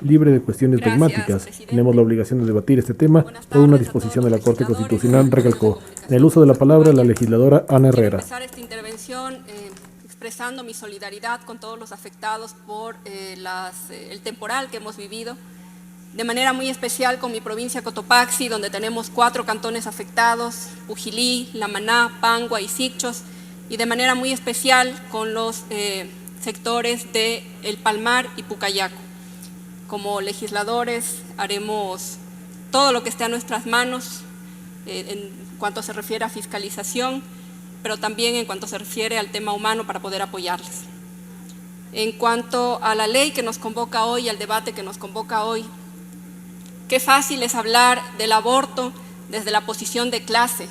libre de cuestiones Gracias, dogmáticas. presidente. Tenemos la obligación de debatir este tema Buenas por una tardes a disposición todos de la los Corte legisladores, Constitucional, recalcó. En el comunicación uso de la que palabra, la acompañan. legisladora Ana Quiero Herrera. empezar esta intervención expresando mi solidaridad con todos los afectados por el temporal que hemos vivido, de manera muy especial con mi provincia Cotopaxi, donde tenemos 4 cantones afectados, Pujilí, Lamaná, Pangua y Sicchos, y de manera muy especial con los sectores de El Palmar y Pucayaco. Como legisladores haremos todo lo que esté a nuestras manos en cuanto se refiere a fiscalización, pero también en cuanto se refiere al tema humano para poder apoyarles. En cuanto a la ley que nos convoca hoy, al debate que nos convoca hoy, qué fácil es hablar del aborto desde la posición de clase,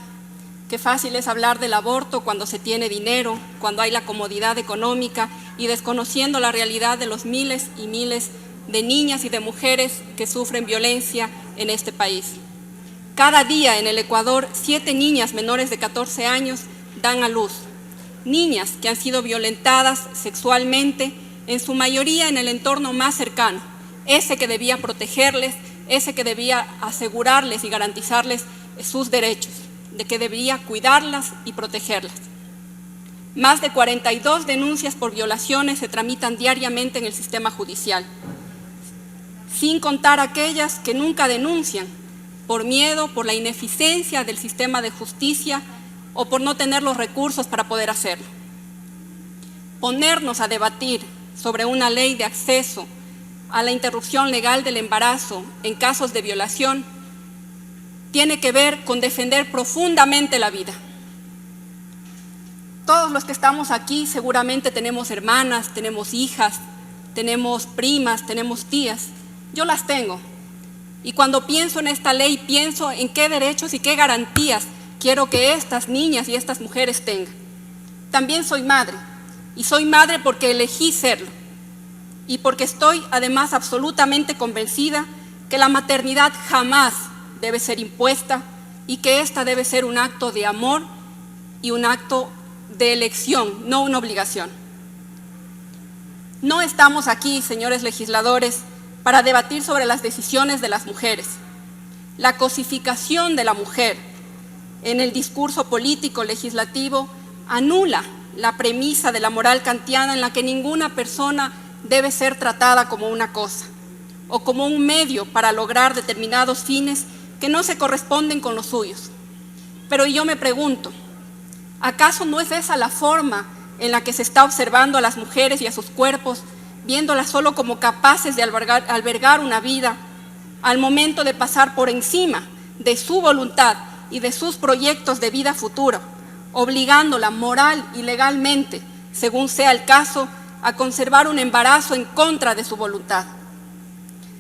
qué fácil es hablar del aborto cuando se tiene dinero, cuando hay la comodidad económica y desconociendo la realidad de los miles y miles de niñas y de mujeres que sufren violencia en este país. Cada día en el Ecuador, 7 niñas menores de 14 años dan a luz. Niñas que han sido violentadas sexualmente, en su mayoría en el entorno más cercano, ese que debía protegerles, ese que debía asegurarles y garantizarles sus derechos, de que debía cuidarlas y protegerlas. Más de 42 denuncias por violaciones se tramitan diariamente en el sistema judicial, sin contar aquellas que nunca denuncian, por miedo, por la ineficiencia del sistema de justicia o por no tener los recursos para poder hacerlo. Ponernos a debatir sobre una ley de acceso a la interrupción legal del embarazo en casos de violación tiene que ver con defender profundamente la vida. Todos los que estamos aquí seguramente tenemos hermanas, tenemos hijas, tenemos primas, tenemos tías. Yo las tengo. Y cuando pienso en esta ley, pienso en qué derechos y qué garantías quiero que estas niñas y estas mujeres tengan. También soy madre, y soy madre porque elegí serlo, y porque estoy además absolutamente convencida que la maternidad jamás debe ser impuesta y que esta debe ser un acto de amor y un acto de elección, no una obligación. No estamos aquí, señores legisladores, para debatir sobre las decisiones de las mujeres. La cosificación de la mujer en el discurso político legislativo anula la premisa de la moral kantiana en la que ninguna persona debe ser tratada como una cosa o como un medio para lograr determinados fines que no se corresponden con los suyos. Pero yo me pregunto, ¿acaso no es esa la forma en la que se está observando a las mujeres y a sus cuerpos, viéndolas solo como capaces de albergar una vida, al momento de pasar por encima de su voluntad y de sus proyectos de vida futuro, obligándola moral y legalmente, según sea el caso, a conservar un embarazo en contra de su voluntad?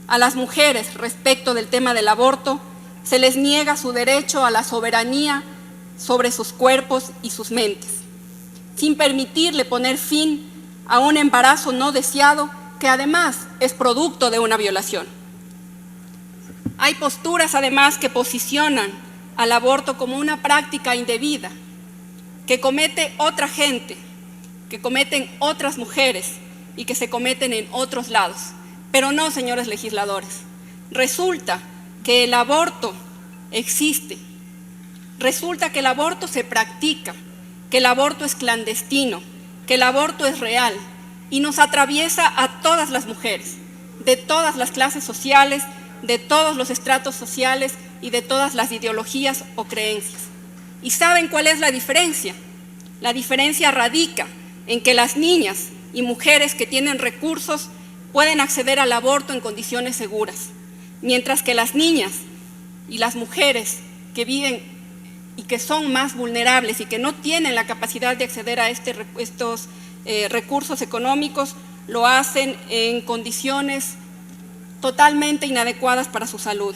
A las mujeres, respecto del tema del aborto, se les niega su derecho a la soberanía sobre sus cuerpos y sus mentes, sin permitirle poner fin a un embarazo no deseado que además es producto de una violación. Hay posturas además que posicionan al aborto como una práctica indebida, que comete otra gente, que cometen otras mujeres y que se cometen en otros lados. Pero no, señores legisladores, resulta que el aborto existe, resulta que el aborto se practica, que el aborto es clandestino, que el aborto es real y nos atraviesa a todas las mujeres, de todas las clases sociales, de todos los estratos sociales y de todas las ideologías o creencias. ¿Y saben cuál es la diferencia? La diferencia radica en que las niñas y mujeres que tienen recursos pueden acceder al aborto en condiciones seguras, mientras que las niñas y las mujeres que viven y que son más vulnerables y que no tienen la capacidad de acceder a estos recursos económicos, lo hacen en condiciones totalmente inadecuadas para su salud.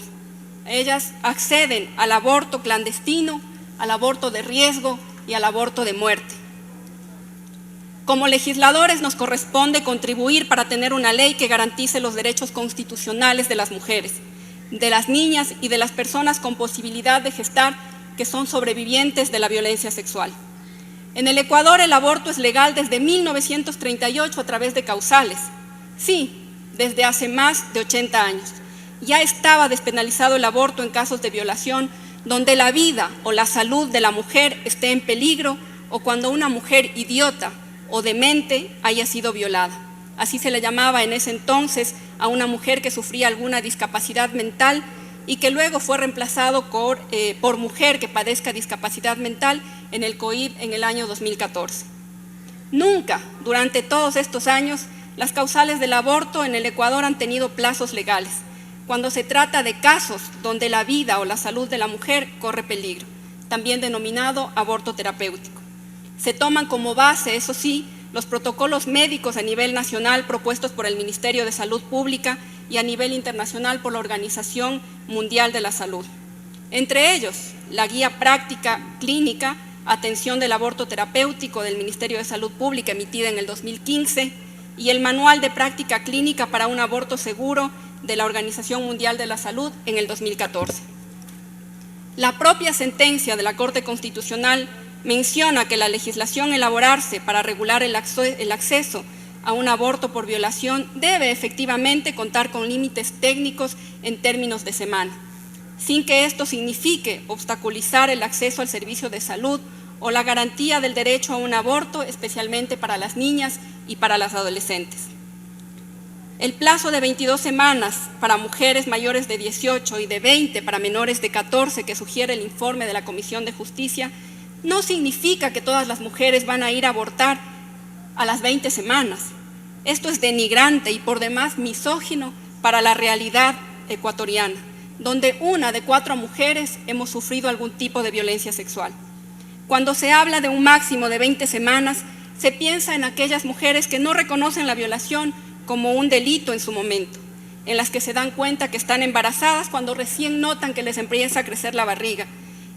Ellas acceden al aborto clandestino, al aborto de riesgo y al aborto de muerte. Como legisladores nos corresponde contribuir para tener una ley que garantice los derechos constitucionales de las mujeres, de las niñas y de las personas con posibilidad de gestar que son sobrevivientes de la violencia sexual. En el Ecuador el aborto es legal desde 1938 a través de causales. Sí, desde hace más de 80 años. Ya estaba despenalizado el aborto en casos de violación donde la vida o la salud de la mujer esté en peligro o cuando una mujer idiota o demente haya sido violada. Así se le llamaba en ese entonces a una mujer que sufría alguna discapacidad mental y que luego fue reemplazado por mujer que padezca discapacidad mental en el COIP en el año 2014. Nunca, durante todos estos años, las causales del aborto en el Ecuador han tenido plazos legales, cuando se trata de casos donde la vida o la salud de la mujer corre peligro, también denominado aborto terapéutico. Se toman como base, eso sí, los protocolos médicos a nivel nacional propuestos por el Ministerio de Salud Pública y a nivel internacional por la Organización Mundial de la Salud. Entre ellos, la Guía Práctica Clínica Atención del Aborto Terapéutico del Ministerio de Salud Pública, emitida en el 2015, y el Manual de Práctica Clínica para un Aborto Seguro de la Organización Mundial de la Salud en el 2014. La propia sentencia de la Corte Constitucional menciona que la legislación a elaborarse para regular el acceso a un aborto por violación debe efectivamente contar con límites técnicos en términos de semana, sin que esto signifique obstaculizar el acceso al servicio de salud o la garantía del derecho a un aborto, especialmente para las niñas y para las adolescentes. El plazo de 22 semanas para mujeres mayores de 18 y de 20 para menores de 14 que sugiere el informe de la Comisión de Justicia no significa que todas las mujeres van a ir a abortar a las 20 semanas. Esto es denigrante y por demás misógino para la realidad ecuatoriana, donde 1 de 4 mujeres hemos sufrido algún tipo de violencia sexual. Cuando se habla de un máximo de 20 semanas, se piensa en aquellas mujeres que no reconocen la violación como un delito en su momento, en las que se dan cuenta que están embarazadas cuando recién notan que les empieza a crecer la barriga,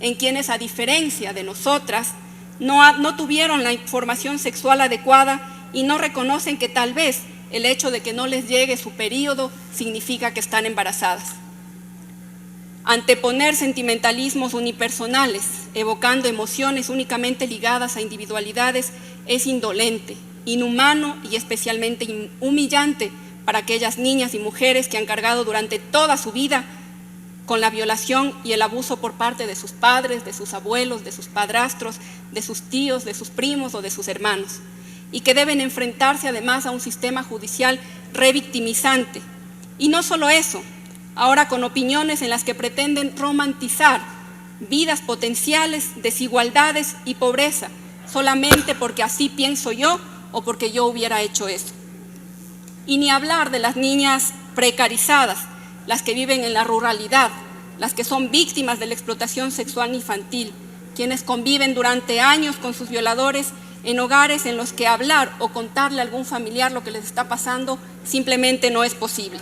en quienes, a diferencia de nosotras, no tuvieron la información sexual adecuada y no reconocen que tal vez el hecho de que no les llegue su periodo significa que están embarazadas. Anteponer sentimentalismos unipersonales, evocando emociones únicamente ligadas a individualidades, es indolente, inhumano y especialmente humillante para aquellas niñas y mujeres que han cargado durante toda su vida con la violación y el abuso por parte de sus padres, de sus abuelos, de sus padrastros, de sus tíos, de sus primos o de sus hermanos, y que deben enfrentarse además a un sistema judicial revictimizante. Y no solo eso, ahora con opiniones en las que pretenden romantizar vidas potenciales, desigualdades y pobreza, solamente porque así pienso yo o porque yo hubiera hecho eso. Y ni hablar de las niñas precarizadas, las que viven en la ruralidad, las que son víctimas de la explotación sexual infantil, quienes conviven durante años con sus violadores en hogares en los que hablar o contarle a algún familiar lo que les está pasando simplemente no es posible.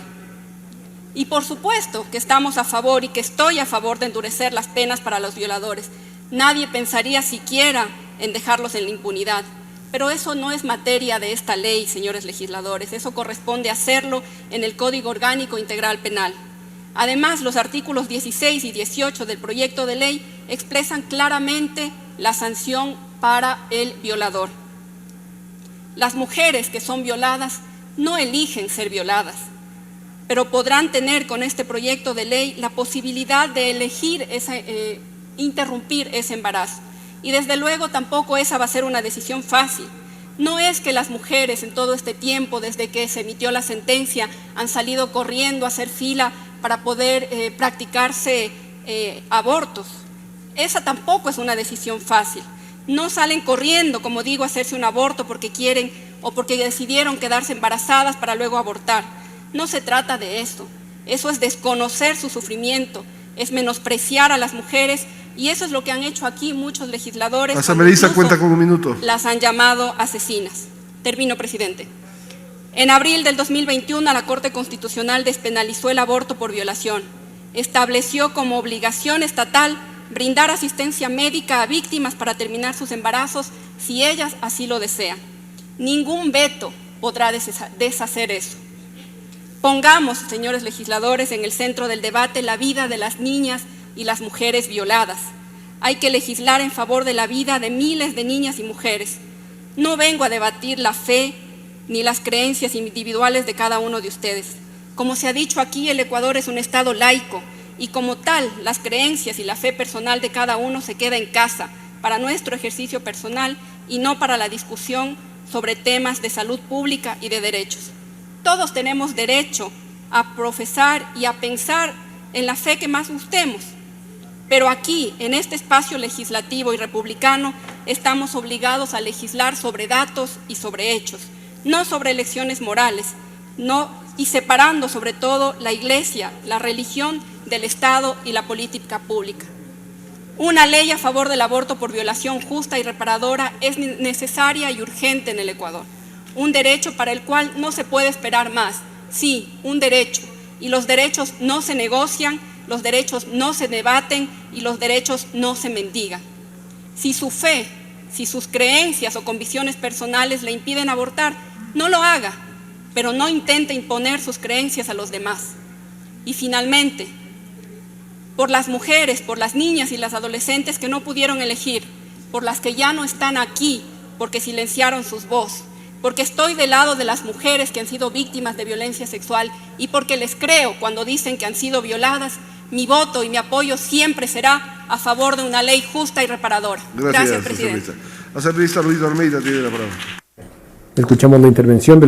Y por supuesto que estamos a favor y que estoy a favor de endurecer las penas para los violadores. Nadie pensaría siquiera en dejarlos en la impunidad. Pero eso no es materia de esta ley, señores legisladores, eso corresponde hacerlo en el Código Orgánico Integral Penal. Además, los artículos 16 y 18 del proyecto de ley expresan claramente la sanción para el violador. Las mujeres que son violadas no eligen ser violadas, pero podrán tener con este proyecto de ley la posibilidad de elegir interrumpir ese embarazo. Y desde luego tampoco esa va a ser una decisión fácil. No es que las mujeres en todo este tiempo, desde que se emitió la sentencia, han salido corriendo a hacer fila para poder practicarse abortos. Esa tampoco es una decisión fácil. No salen corriendo, como digo, a hacerse un aborto porque quieren o porque decidieron quedarse embarazadas para luego abortar. No se trata de eso. Eso es desconocer su sufrimiento, es menospreciar a las mujeres. Y eso es lo que han hecho aquí muchos legisladores. La asambleísta cuenta con un minuto. Las han llamado asesinas. Termino, presidente. En abril del 2021, la Corte Constitucional despenalizó el aborto por violación. Estableció como obligación estatal brindar asistencia médica a víctimas para terminar sus embarazos si ellas así lo desean. Ningún veto podrá deshacer eso. Pongamos, señores legisladores, en el centro del debate la vida de las niñas y las mujeres violadas. Hay que legislar en favor de la vida de miles de niñas y mujeres. No vengo a debatir la fe ni las creencias individuales de cada uno de ustedes. Como se ha dicho aquí, el Ecuador es un Estado laico y como tal, las creencias y la fe personal de cada uno se queda en casa para nuestro ejercicio personal y no para la discusión sobre temas de salud pública y de derechos. Todos tenemos derecho a profesar y a pensar en la fe que más gustemos, pero aquí, en este espacio legislativo y republicano, estamos obligados a legislar sobre datos y sobre hechos, no sobre elecciones morales, y separando sobre todo la Iglesia, la religión del Estado y la política pública. Una ley a favor del aborto por violación justa y reparadora es necesaria y urgente en el Ecuador. Un derecho para el cual no se puede esperar más. Sí, un derecho. Y los derechos no se negocian, los derechos no se debaten y los derechos no se mendigan. Si su fe, si sus creencias o convicciones personales le impiden abortar, no lo haga, pero no intente imponer sus creencias a los demás. Y finalmente, por las mujeres, por las niñas y las adolescentes que no pudieron elegir, por las que ya no están aquí porque silenciaron sus voces, porque estoy del lado de las mujeres que han sido víctimas de violencia sexual y porque les creo cuando dicen que han sido violadas, mi voto y mi apoyo siempre será a favor de una ley justa y reparadora. Gracias, presidente. Asambleísta Luis Almeida tiene la palabra. Escuchamos la intervención del